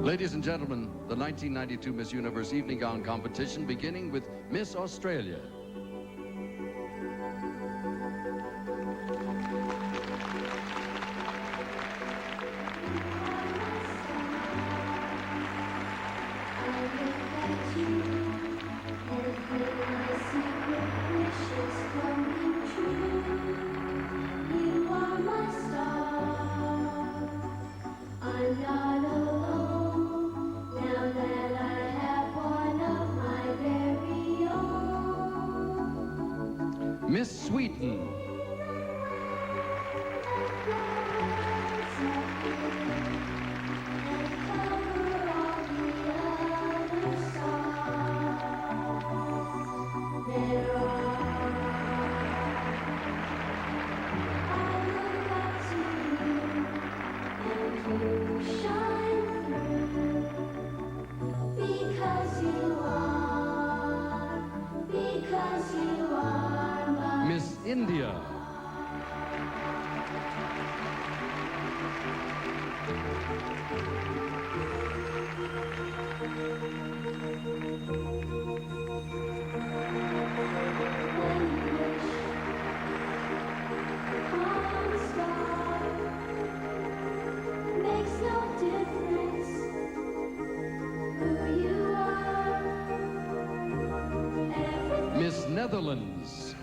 Ladies and gentlemen, the 1992 Miss Universe Evening Gown Competition beginning with Miss Australia. Miss Sweden. Miss India. Miss Netherlands.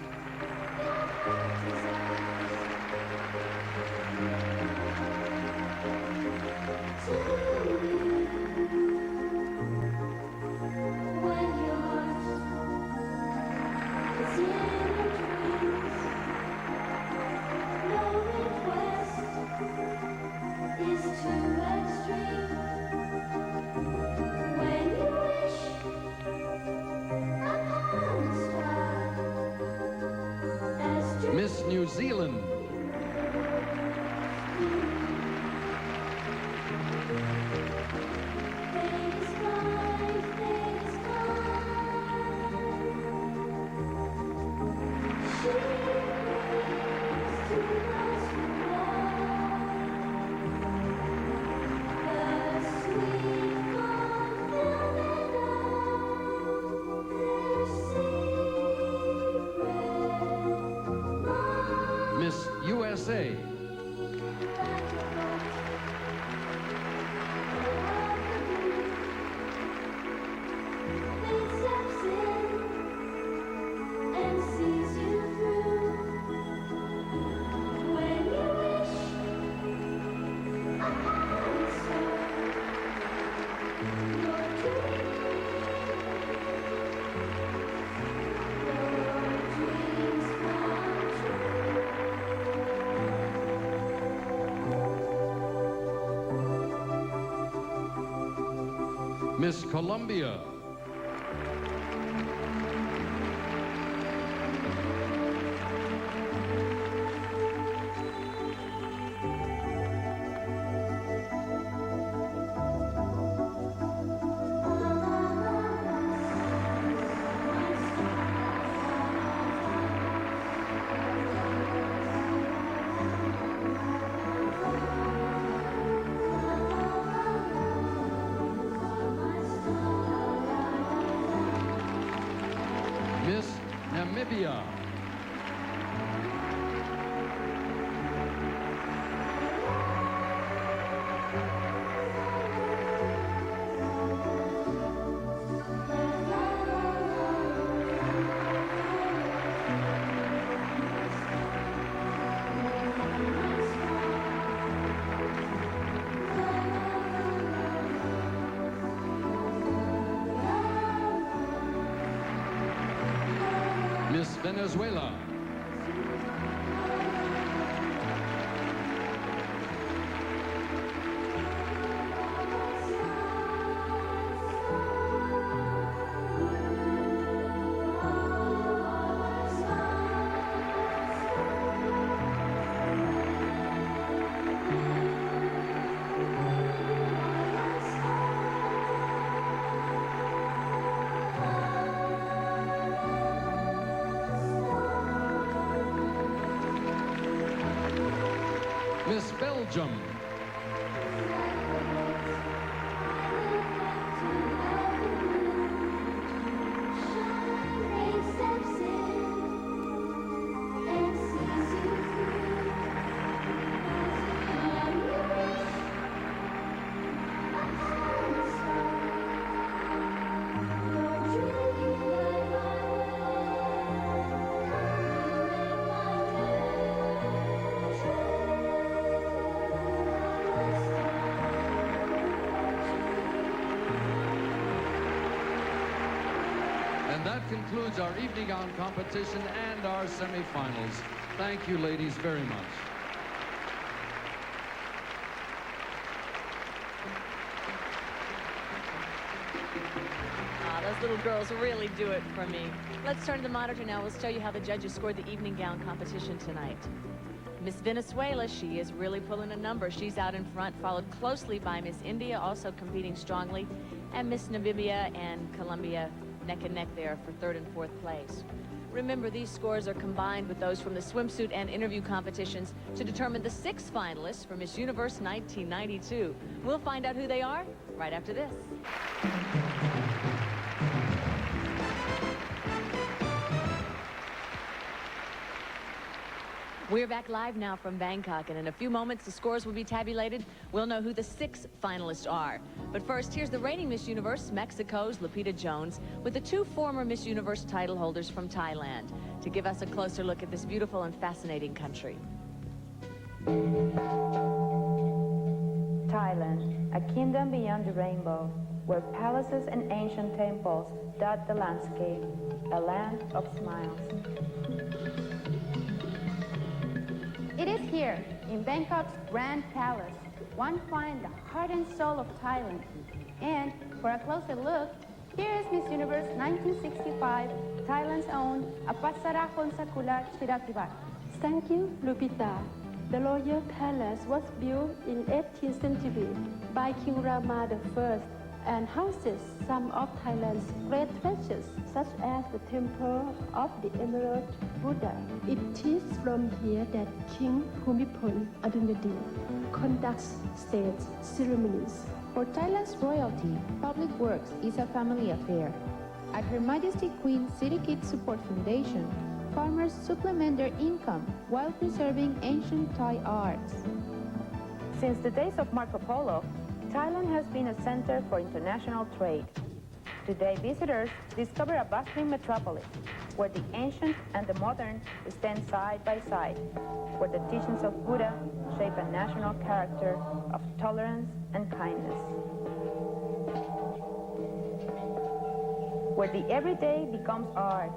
Miss New Zealand. Miss USA. Miss Colombia. Miss Namibia. Miss Venezuela. Miss Belgium. And that concludes our evening gown competition and our semifinals. Thank you, ladies, very much. Those little girls really do it for me. Let's turn to the monitor now. We'll show you how the judges scored the evening gown competition tonight. Miss Venezuela, she is really pulling a number. She's out in front, followed closely by Miss India, also competing strongly, and Miss Namibia and Colombia neck and neck there for third and fourth place. Remember, these scores are combined with those from the swimsuit and interview competitions to determine the 6 finalists for Miss Universe 1992. We'll find out who they are right after this. We're back live now from Bangkok, and in a few moments the scores will be tabulated. We'll know who the 6 finalists are. But first, here's the reigning Miss Universe, Mexico's Lupita Jones, with the 2 former Miss Universe title holders from Thailand, to give us a closer look at this beautiful and fascinating country. Thailand, a kingdom beyond the rainbow, where palaces and ancient temples dot the landscape, a land of smiles. It is here, in Bangkok's Grand Palace, one finds the heart and soul of Thailand. And for a closer look, here is Miss Universe 1965, Thailand's own Apasara Honsakula Chirakibat. Thank you, Lupita. The royal palace was built in 18th century by King Rama I and houses some of Thailand's great treasures, such as the Temple of the Emerald Buddha. It is from here that King Bhumibol Adulyadej conducts state ceremonies. For Thailand's royalty, public works is a family affair. At Her Majesty Queen City Kids Support Foundation, farmers supplement their income while preserving ancient Thai arts. Since the days of Marco Polo, Thailand has been a center for international trade. Today, visitors discover a bustling metropolis where the ancient and the modern stand side by side, where the teachings of Buddha shape a national character of tolerance and kindness, where the everyday becomes art,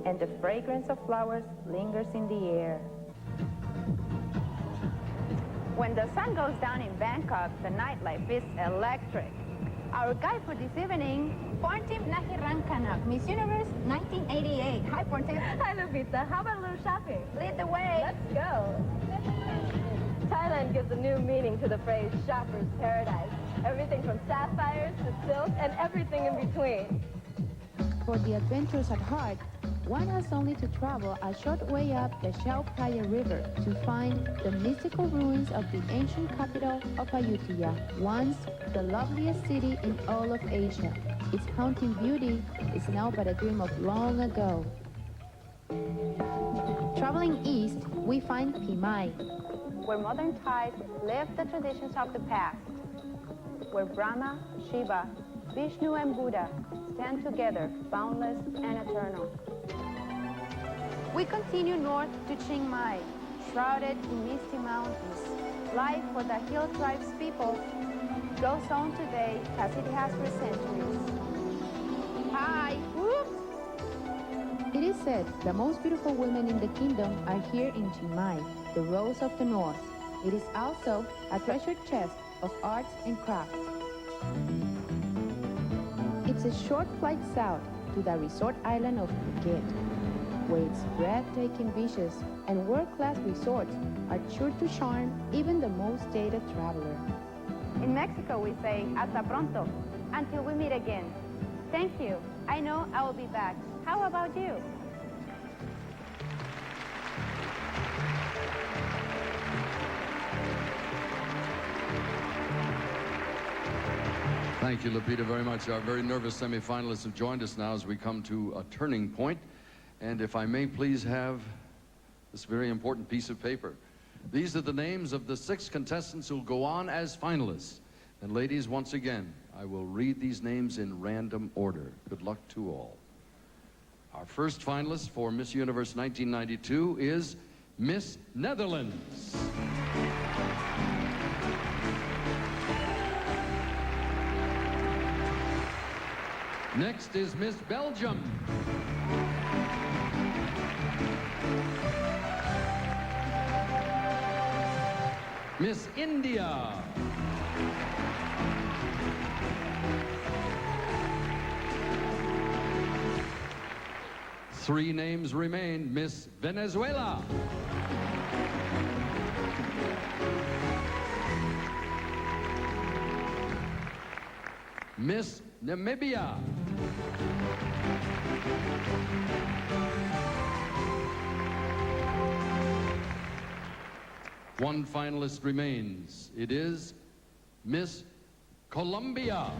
and the fragrance of flowers lingers in the air. When the sun goes down in Bangkok, the nightlife is electric. Our guide for this evening, Porntip Nahirangkanak, Miss Universe 1988. Hi, Porntip. Hi, Lupita. How about a little shopping? Lead the way. Let's go. Thailand gives a new meaning to the phrase shopper's paradise. Everything from sapphires to silk and everything in between. For the adventurers at heart, one has only to travel a short way up the Chao Phraya River to find the mystical ruins of the ancient capital of Ayutthaya, once the loveliest city in all of Asia. Its haunting beauty is now but a dream of long ago. Traveling east, we find Phimai, where modern Thais live the traditions of the past, where Brahma, Shiva, Vishnu and Buddha stand together, boundless and eternal. We continue north to Chiang Mai, shrouded in misty mountains. Life for the hill tribes people goes on today as it has for centuries. Hi! Whoop! It is said the most beautiful women in the kingdom are here in Chiang Mai, the Rose of the North. It is also a treasure chest of arts and crafts. It's a short flight south to the resort island of Phuket, where its breathtaking beaches and world-class resorts are sure to charm even the most jaded traveler. In Mexico, we say, hasta pronto, until we meet again. Thank you. I know I will be back. How about you? Thank you, Lupita, very much. Our very nervous semifinalists have joined us now as we come to a turning point. And if I may please have this very important piece of paper. These are the names of the 6 contestants who will go on as finalists. And ladies, once again, I will read these names in random order. Good luck to all. Our first finalist for Miss Universe 1992 is Miss Netherlands. Next is Miss Belgium. Miss India. Three names remain. Miss Venezuela. Miss Namibia. One finalist remains. It is Miss Colombia.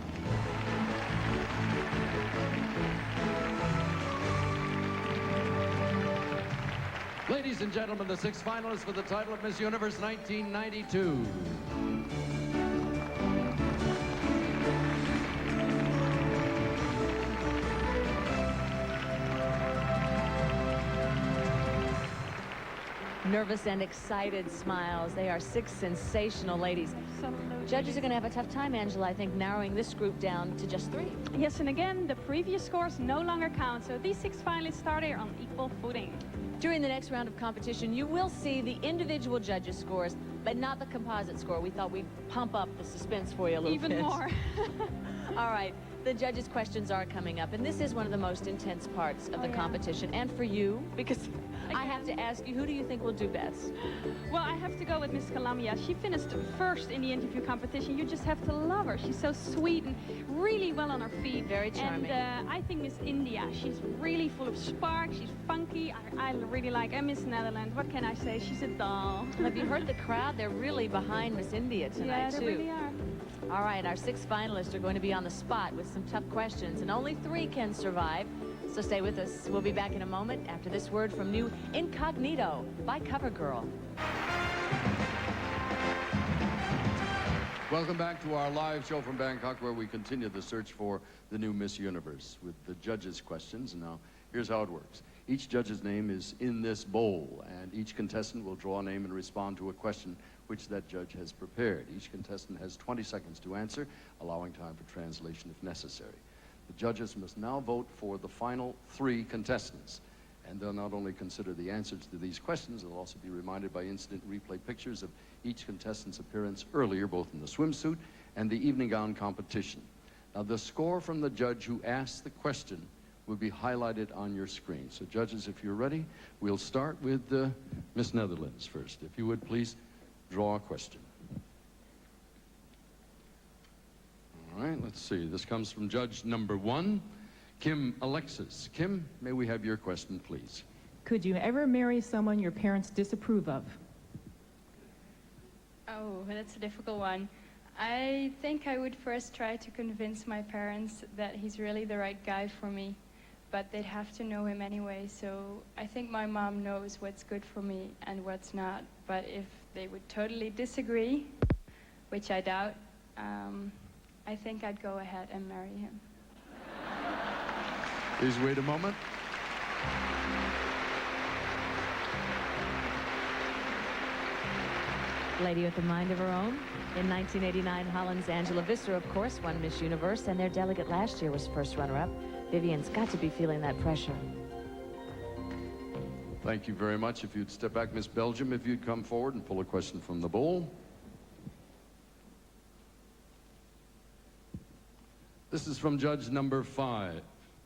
Ladies and gentlemen, the six finalists for the title of Miss Universe 1992. Nervous and excited smiles. They are six sensational ladies. Absolutely. Judges are going to have a tough time, Angela, I think, narrowing this group down to just three. Yes, and again, the previous scores no longer count, so these six finalists start here on equal footing. During the next round of competition, you will see the individual judges' scores, but not the composite score. We thought we'd pump up the suspense for you a little bit. Even more. All right, the judges' questions are coming up, and this is one of the most intense parts of the competition, and for you, because I have to ask you, who do you think will do best? Well, I have to go with Miss Colombia. She finished first in the interview competition. You just have to love her. She's so sweet and really well on her feet. Very charming. And I think Miss India, she's really full of spark. She's funky. I really like her. And Miss Netherlands, what can I say? She's a doll. Have you heard the crowd? They're really behind Miss India tonight, yeah, they really are. All right, our six finalists are going to be on the spot with some tough questions, and only three can survive. So stay with us. We'll be back in a moment after this word from new Incognito by CoverGirl. Welcome back to our live show from Bangkok, where we continue the search for the new Miss Universe with the judges' questions. And now, here's how it works. Each judge's name is in this bowl, and each contestant will draw a name and respond to a question which that judge has prepared. Each contestant has 20 seconds to answer, allowing time for translation if necessary. The judges must now vote for the final three contestants. And they'll not only consider the answers to these questions, they'll also be reminded by instant replay pictures of each contestant's appearance earlier, both in the swimsuit and the evening gown competition. Now, the score from the judge who asked the question will be highlighted on your screen. So, judges, if you're ready, we'll start with Miss Netherlands first. If you would please draw a question. All right, let's see. This comes from judge number one, Kim Alexis. Kim, may we have your question, please? Could you ever marry someone your parents disapprove of? Oh, that's a difficult one. I think I would first try to convince my parents that he's really the right guy for me, but they'd have to know him anyway, so I think my mom knows what's good for me and what's not, but if they would totally disagree, which I doubt, I think I'd go ahead and marry him. Please wait a moment. Lady with a mind of her own. In 1989, Holland's Angela Visser, of course, won Miss Universe, and their delegate last year was first runner-up. Vivian's got to be feeling that pressure. Thank you very much. If you'd step back, Miss Belgium, if you'd come forward and pull a question from the bowl. This is from judge number 5,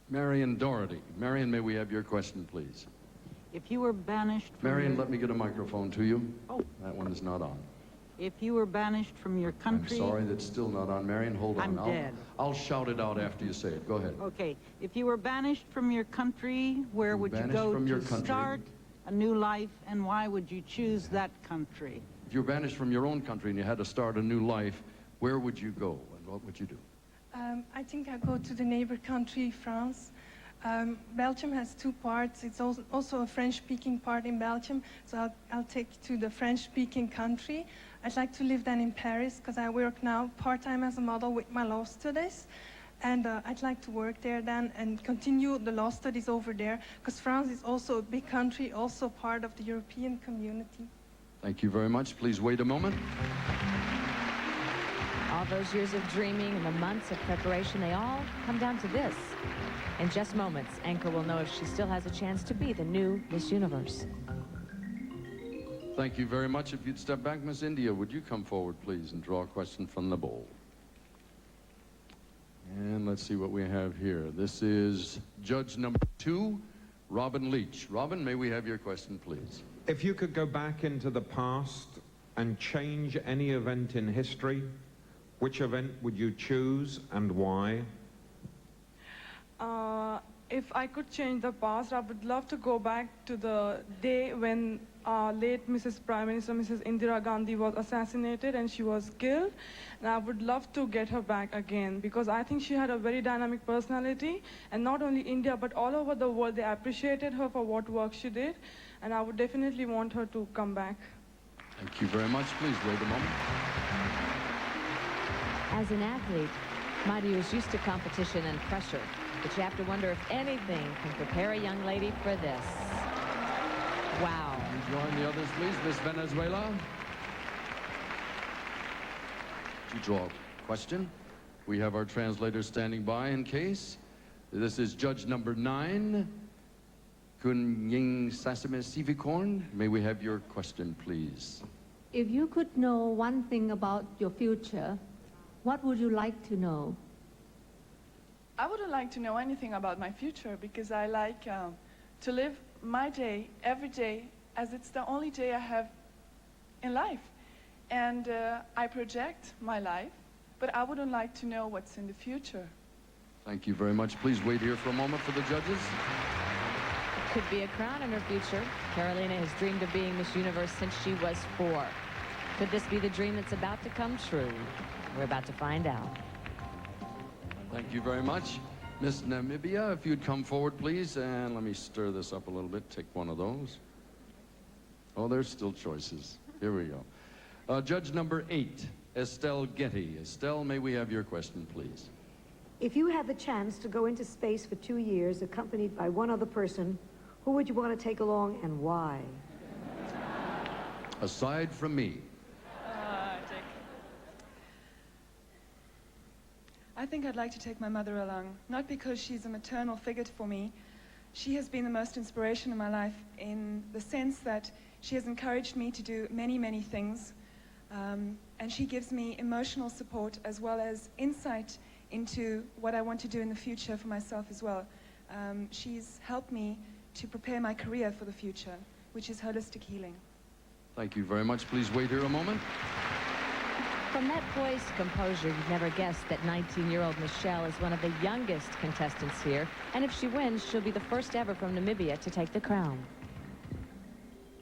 Marion Doherty. Marion, may we have your question, please? If you were banished from Marion, let me get a microphone to you. Oh. That one is not on. If you were banished from your country... I'm sorry, that's still not on. Marion, hold on. I'm dead. I'll shout it out after you say it. Go ahead. Okay. If you were banished from your country, where would you go to start a new life, and why would you choose that country? If you were banished from your own country and you had to start a new life, where would you go, and what would you do? I think I'll go to the neighbor country, France. Belgium has two parts. It's also a French-speaking part in Belgium, so I'll take to the French-speaking country. I'd like to live then in Paris, because I work now part-time as a model with my law studies. And I'd like to work there then and continue the law studies over there, because France is also a big country, also part of the European community. Thank you very much. Please wait a moment. All those years of dreaming and the months of preparation, they all come down to this. In just moments, Anchor will know if she still has a chance to be the new Miss Universe. Thank you very much. If you'd step back, Miss India, would you come forward, please, and draw a question from the bowl? And let's see what we have here. This is judge number 2, Robin Leach. Robin, may we have your question, please? If you could go back into the past and change any event in history, which event would you choose and why? If I could change the past, I would love to go back to the day when late Mrs. Prime Minister, Mrs. Indira Gandhi was assassinated and she was killed. And I would love to get her back again because I think she had a very dynamic personality. And not only India, but all over the world, they appreciated her for what work she did. And I would definitely want her to come back. Thank you very much. Please wait a moment. As an athlete, Madhu is used to competition and pressure, but you have to wonder if anything can prepare a young lady for this. Wow. You join the others, please. Miss Venezuela. To draw a question. We have our translator standing by in case. This is judge number 9, Kun Ying Sasame Sivikorn. May we have your question, please? If you could know one thing about your future, what would you like to know? I wouldn't like to know anything about my future because I like to live my day, every day, as it's the only day I have in life. And I project my life, but I wouldn't like to know what's in the future. Thank you very much. Please wait here for a moment for the judges. Could be a crown in her future. Carolina has dreamed of being Miss Universe since she was 4. Could this be the dream that's about to come true? We're about to find out. Thank you very much. Miss Namibia, if you'd come forward, please. And let me stir this up a little bit. Take one of those. Oh, there's still choices. Here we go. Judge number 8, Estelle Getty. Estelle, may we have your question, please? If you had the chance to go into space for 2 years, accompanied by one other person, who would you want to take along and why? Aside from me. I think I'd like to take my mother along, not because she's a maternal figure for me. She has been the most inspiration in my life in the sense that she has encouraged me to do many, many things. And she gives me emotional support as well as insight into what I want to do in the future for myself as well. She's helped me to prepare my career for the future, which is holistic healing. Thank you very much. Please wait here a moment. From that poised composure, you'd never guess that 19-year-old Michelle is one of the youngest contestants here. And if she wins, she'll be the first ever from Namibia to take the crown.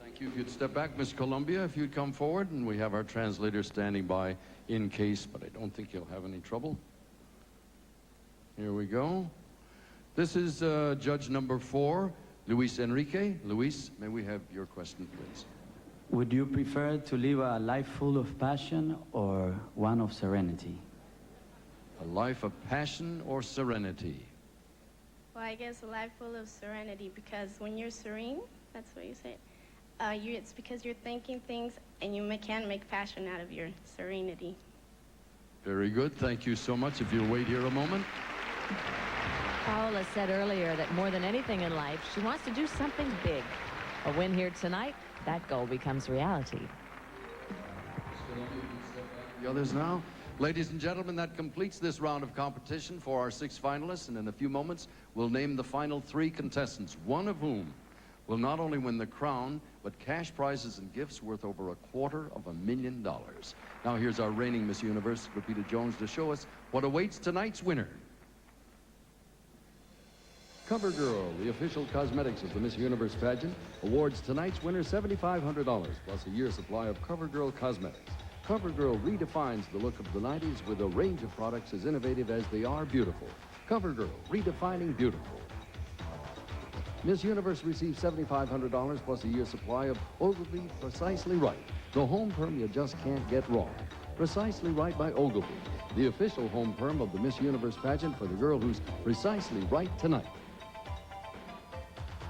Thank you. If you'd step back, Miss Columbia, if you'd come forward. And we have our translator standing by in case, but I don't think he'll have any trouble. Here we go. This is judge number 4, Luis Enrique. Luis, may we have your question, please? Would you prefer to live a life full of passion or one of serenity? A life of passion or serenity? Well, I guess a life full of serenity, because when you're serene, that's what you say, it's because you're thinking things and you can make passion out of your serenity. Very good. Thank you so much. If you'll wait here a moment. Paola said earlier that more than anything in life, she wants to do something big. A win here tonight, that goal becomes reality. The others now. Ladies and gentlemen, that completes this round of competition for our 6 finalists, and in a few moments we'll name the final 3 contestants, one of whom will not only win the crown, but cash prizes and gifts worth over $250,000. Now here's our reigning Miss Universe, Lupita Jones, to show us what awaits tonight's winner. CoverGirl, the official cosmetics of the Miss Universe pageant, awards tonight's winner $7,500 plus a year's supply of CoverGirl cosmetics. CoverGirl redefines the look of the 90s with a range of products as innovative as they are beautiful. CoverGirl, redefining beautiful. Miss Universe receives $7,500 plus a year's supply of Ogilvy Precisely Right, the home perm you just can't get wrong. Precisely Right by Ogilvy, the official home perm of the Miss Universe pageant for the girl who's precisely right tonight.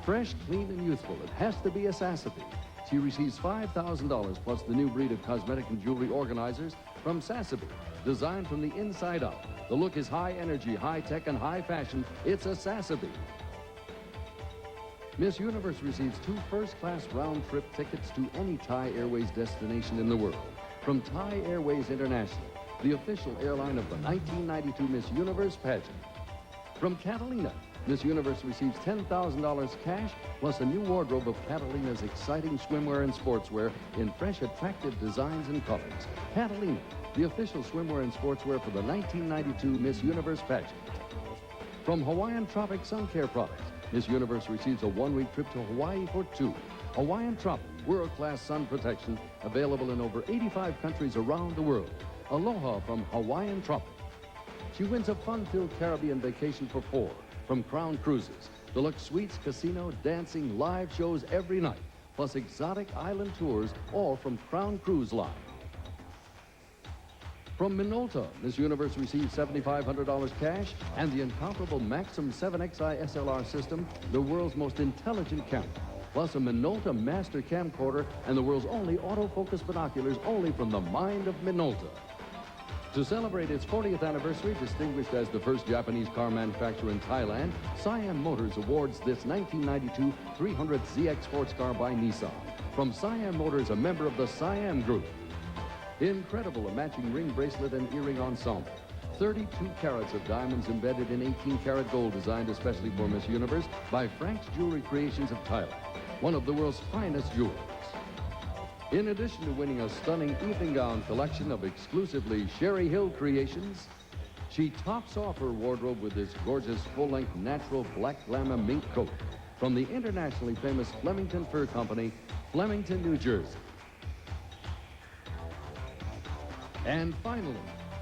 Fresh, clean, and youthful, it has to be a Sassafy. She receives $5,000 plus the new breed of cosmetic and jewelry organizers from Sassafy. Designed from the inside out, the look is high energy, high tech, and high fashion. It's a Sassabee. Miss Universe receives 2 first-class round-trip tickets to any Thai Airways destination in the world. From Thai Airways International, the official airline of the 1992 Miss Universe Pageant. From Catalina, Miss Universe receives $10,000 cash, plus a new wardrobe of Catalina's exciting swimwear and sportswear in fresh, attractive designs and colors. Catalina, the official swimwear and sportswear for the 1992 Miss Universe Pageant. From Hawaiian Tropic Sun Care Products, Miss Universe receives a 1-week trip to Hawaii for 2. Hawaiian Tropic, world-class sun protection, available in over 85 countries around the world. Aloha from Hawaiian Tropic. She wins a fun-filled Caribbean vacation for 4 from Crown Cruises. Deluxe suites, casino, dancing, live shows every night, plus exotic island tours, all from Crown Cruise Line. From Minolta, Miss Universe receives $7,500 cash and the incomparable Maxim 7XI SLR system, the world's most intelligent camera, plus a Minolta master camcorder and the world's only autofocus binoculars, only from the mind of Minolta. To celebrate its 40th anniversary, distinguished as the first Japanese car manufacturer in Thailand, Siam Motors awards this 1992 300ZX sports car by Nissan. From Siam Motors, a member of the Siam Group. Incredible, a matching ring, bracelet, and earring ensemble. 32 carats of diamonds embedded in 18-karat gold, designed especially for Miss Universe by Frank's Jewelry Creations of Thailand, one of the world's finest jewelers. In addition to winning a stunning evening gown collection of exclusively Sherry Hill creations, she tops off her wardrobe with this gorgeous full-length natural black glamour mink coat from the internationally famous Flemington Fur Company, Flemington, New Jersey. And finally,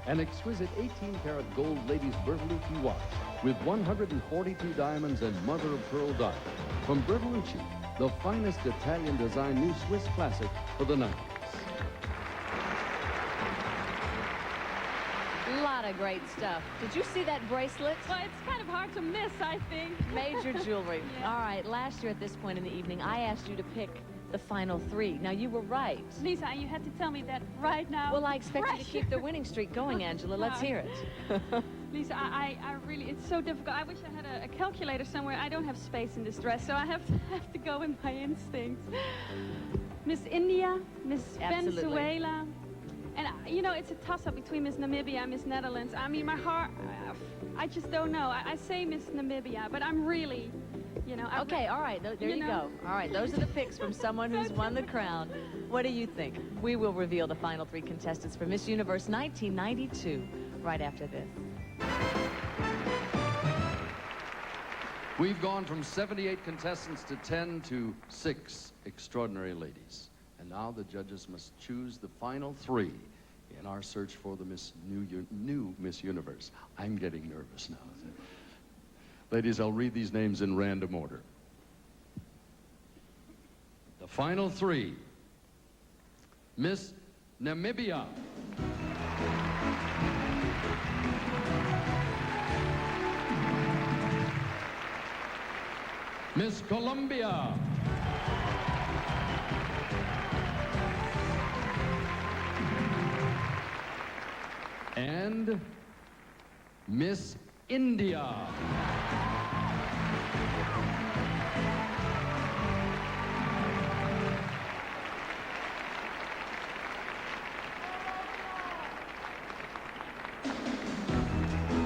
an exquisite 18-karat gold ladies Bertolucci watch with 142 diamonds and mother-of-pearl diamonds from Bertolucci, the finest Italian design new Swiss classic for the 90s. A lot of great stuff. Did you see that bracelet? Well, it's kind of hard to miss, I think. Major jewelry. Yeah. All right, last year at this point in the evening, I asked you to pick the final 3. Now, you were right. Lisa, you had to tell me that right now. Well, I expect you to keep the winning streak going, Angela. Let's hear it. Lisa, I really, it's so difficult. I wish I had a calculator somewhere. I don't have space in this dress, so I have to go with my instincts. Miss India, Miss Venezuela, and you know, it's a toss-up between Miss Namibia and Miss Netherlands. I mean, my heart, I just don't know. I say Miss Namibia, but I'm really, you know. Okay, all right, there you go. All right, those are the picks from someone who's won the crown. What do you think? We will reveal the final 3 contestants for Miss Universe 1992 right after this. We've gone from 78 contestants to 10 to 6 extraordinary ladies. And now the judges must choose the final 3 in our search for the new Miss Universe. I'm getting nervous now. Ladies, I'll read these names in random order. The final 3. Miss Namibia. Miss Colombia. And Miss India.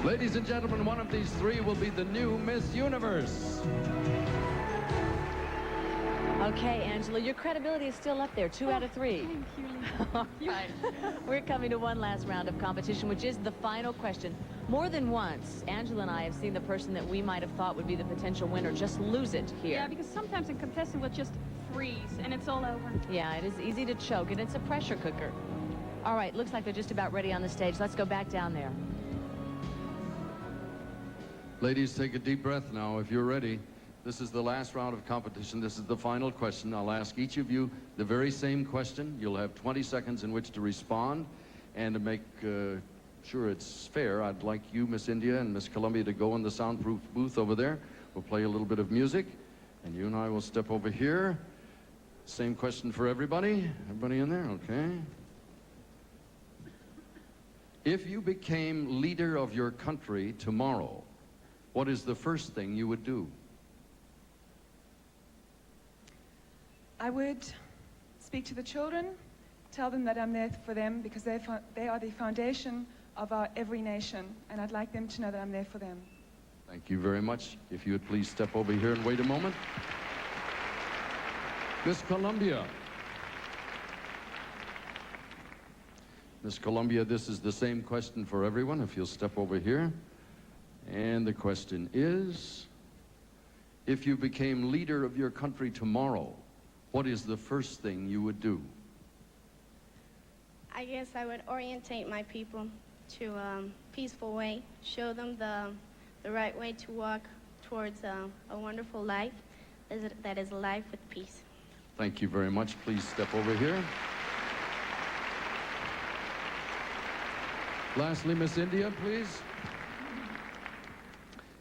Ladies and gentlemen, one of these 3 will be the new Miss Universe. Okay, Angela, your credibility is still up there, 2 out of 3. Thank you, Lisa. All right. We're coming to one last round of competition, which is the final question. More than once, Angela and I have seen the person that we might have thought would be the potential winner just lose it here. Yeah, because sometimes a contestant will just freeze, and it's all over. Yeah, it is easy to choke, and it's a pressure cooker. All right, looks like they're just about ready on the stage. Let's go back down there. Ladies, take a deep breath now if you're ready. This is the last round of competition. This is the final question. I'll ask each of you the very same question. You'll have 20 seconds in which to respond. And to make sure it's fair, I'd like you, Miss India and Miss Colombia, to go in the soundproof booth over there. We'll play a little bit of music. And you and I will step over here. Same question for everybody. Everybody in there? Okay. If you became leader of your country tomorrow, what is the first thing you would do? I would speak to the children, tell them that I'm there for them because they are the foundation of our every nation, and I'd like them to know that I'm there for them. Thank you very much. If you would please step over here and wait a moment. Miss Colombia. Miss Colombia, this is the same question for everyone. If you'll step over here. And the question is, if you became leader of your country tomorrow, what is the first thing you would do? I guess I would orientate my people to a peaceful way, show them the right way to walk towards a wonderful life that is a life with peace. Thank you very much. Please step over here. Lastly, Miss India, please.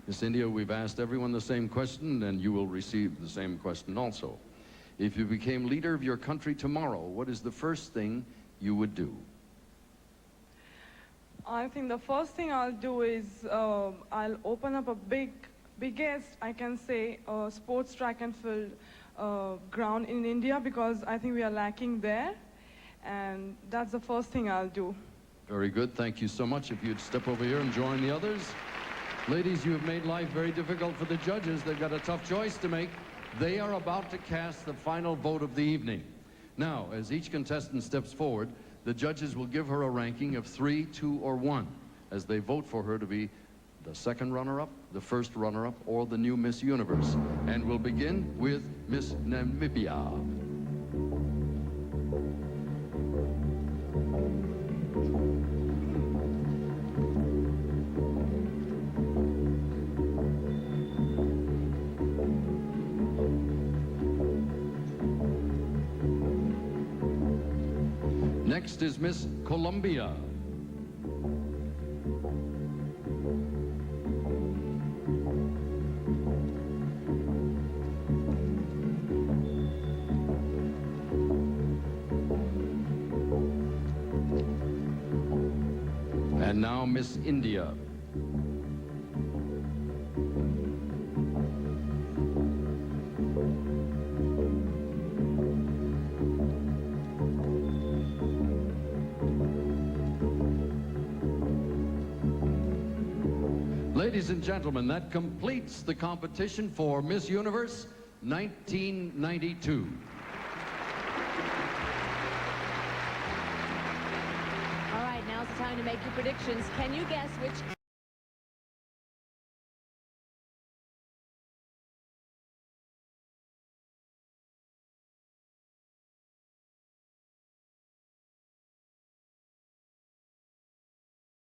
Miss India, we've asked everyone the same question, and you will receive the same question also. If you became leader of your country tomorrow, what is the first thing you would do? I think the first thing I'll do is I'll open up a biggest, I can say, sports track and field ground in India, because I think we are lacking there, and that's the first thing I'll do. Very good. Thank you so much. If you'd step over here and join the others. Ladies, you have made life very difficult for the judges. They've got a tough choice to make. They are about to cast the final vote of the evening. Now, as each contestant steps forward, the judges will give her a ranking of 3, 2, or 1 as they vote for her to be the second runner-up, the first runner-up, or the new Miss Universe. And we'll begin with Miss Namibia. Next is Miss Colombia. And now Miss India. Ladies and gentlemen, that completes the competition for Miss Universe 1992. All right, now's the time to make your predictions. Can you guess which